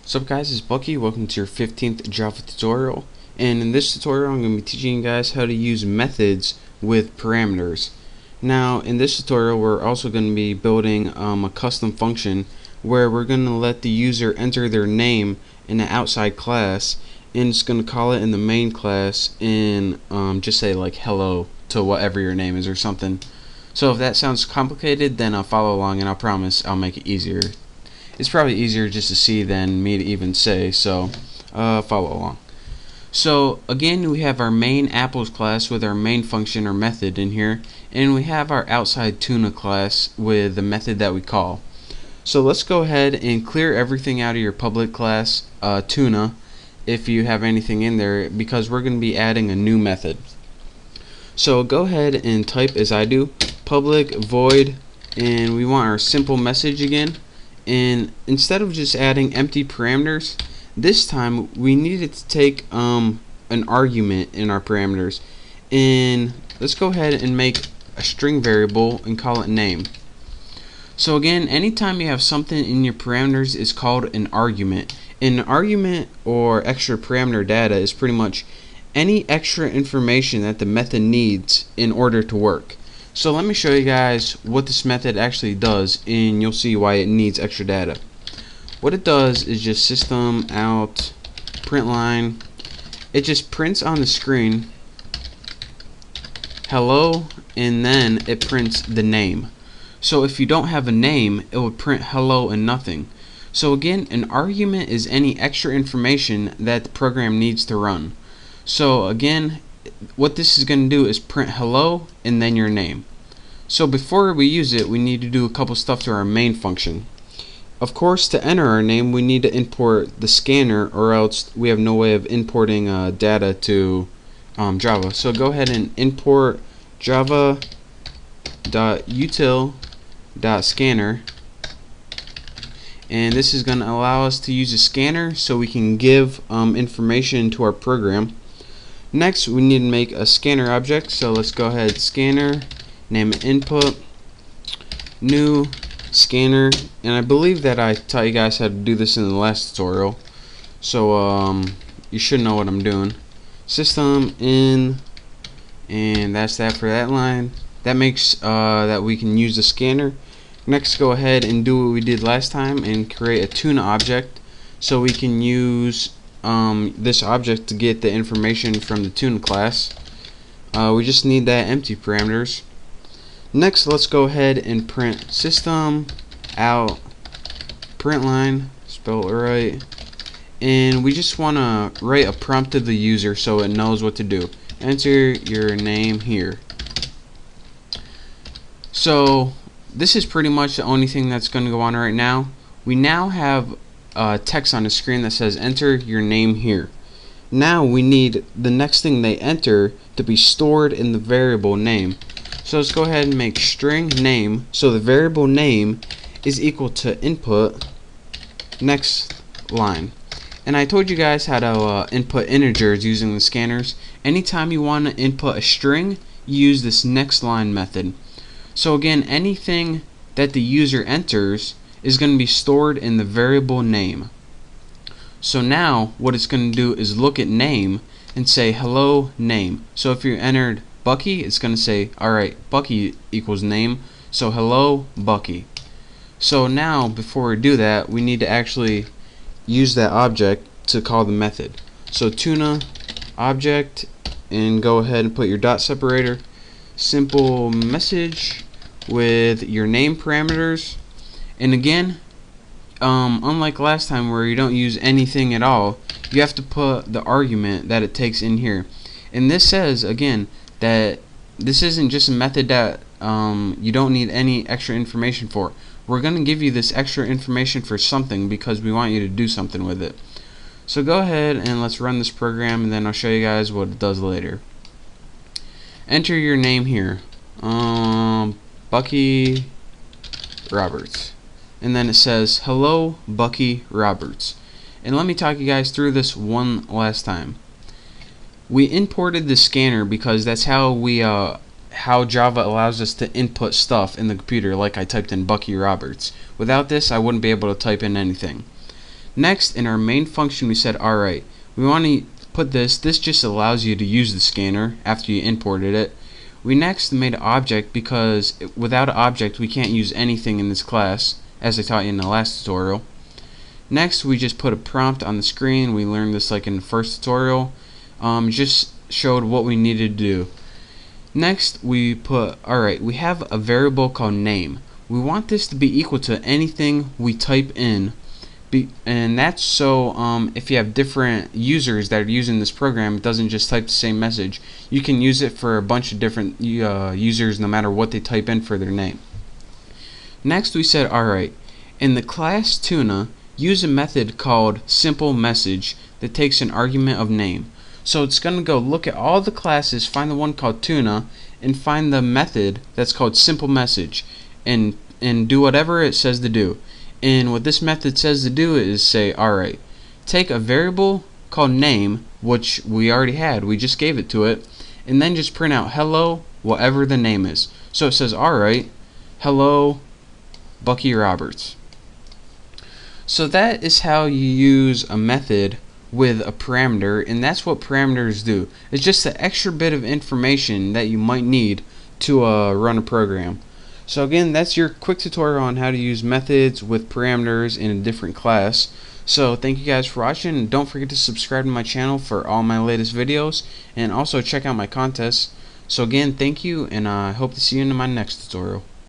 What's up guys, it's Bucky. Welcome to your 15th Java tutorial. And in this tutorial I'm going to be teaching you guys how to use methods with parameters. Now in this tutorial we're also going to be building a custom function where we're going to let the user enter their name in an outside class, and it's going to call it in the main class and just say like hello to whatever your name is or something. So if that sounds complicated, then I'll follow along and I promise I'll make it easier. It's probably easier just to see than me to even say, so follow along. So again, we have our main apples class with our main function or method in here, and we have our outside tuna class with the method that we call. So let's go ahead and clear everything out of your public class tuna if you have anything in there, because we're going to be adding a new method. So go ahead and type as I do, public void, and we want our simple message again. And instead of just adding empty parameters, this time we needed to take an argument in our parameters, and let's go ahead and make a string variable and call it name. So again, anytime you have something in your parameters is called an argument. An argument or extra parameter data is pretty much any extra information that the method needs in order to work. So let me show you guys what this method actually does, and you'll see why it needs extra data. What it does is just system out print line. It just prints on the screen hello, and then it prints the name. So if you don't have a name, it would print hello and nothing. So again, an argument is any extra information that the program needs to run. So again, what this is going to do is print hello and then your name. So before we use it, we need to do a couple stuff to our main function. Of course, to enter our name, we need to import the scanner, or else we have no way of importing data to Java. So go ahead and import java.util.scanner, and this is going to allow us to use a scanner so we can give information to our program. Next, we need to make a scanner object, so let's go ahead, scanner, name it input, new scanner, and I believe that I taught you guys how to do this in the last tutorial, so you should know what I'm doing. System in, and that's that for that line. That makes that we can use the scanner. Next, go ahead and do what we did last time and create a tuna object so we can use this object to get the information from the tuna class. We just need that empty parameters. Next, let's go ahead and print system out print line, spell it right, and we just want to write a prompt to the user so it knows what to do. Enter your name here. So this is pretty much the only thing that's going to go on right now. We now have text on the screen that says enter your name here. Now we need the next thing they enter to be stored in the variable name. So let's go ahead and make string name, so the variable name is equal to input next line. And I told you guys how to input integers using the scanners. Anytime you want to input a string, you use this next line method. So again, anything that the user enters is going to be stored in the variable name. So now what it's going to do is look at name and say hello name. So if you entered Bucky, it's going to say alright, Bucky equals name, so hello Bucky. So now before we do that, we need to actually use that object to call the method. So tuna object, and go ahead and put your dot separator, simple message with your name parameters. And again, unlike last time where you don't use anything at all, you have to put the argument that it takes in here. And this says again that this isn't just a method that you don't need any extra information for. We're going to give you this extra information for something because we want you to do something with it. So go ahead and let's run this program, and then I'll show you guys what it does later. Enter your name here, Bucky Roberts, and then it says hello Bucky Roberts. And let me talk you guys through this one last time. We imported the scanner because that's how we how Java allows us to input stuff in the computer, like I typed in Bucky Roberts. Without this, I wouldn't be able to type in anything. Next, in our main function, we said, alright, we want to put this just allows you to use the scanner after you imported it. We next made an object because without an object we can't use anything in this class, as I taught you in the last tutorial. Next, we just put a prompt on the screen. We learned this like in the first tutorial. Just showed what we needed to do. Next, we put, alright, we have a variable called name. We want this to be equal to anything we type in. And that's so if you have different users that are using this program, it doesn't just type the same message. You can use it for a bunch of different users no matter what they type in for their name. Next, we said, alright, in the class Tuna, use a method called SimpleMessage that takes an argument of name. So it's going to go look at all the classes, find the one called Tuna, and find the method that's called SimpleMessage, and do whatever it says to do. And what this method says to do is say, alright, take a variable called name, which we already had, we just gave it to it, and then just print out hello, whatever the name is. So it says, alright, hello, Bucky Roberts. So that is how you use a method with a parameter, and that's what parameters do. It's just an extra bit of information that you might need to run a program. So again, that's your quick tutorial on how to use methods with parameters in a different class. So thank you guys for watching, and don't forget to subscribe to my channel for all my latest videos, and also check out my contests. So again, thank you, and I hope to see you in my next tutorial.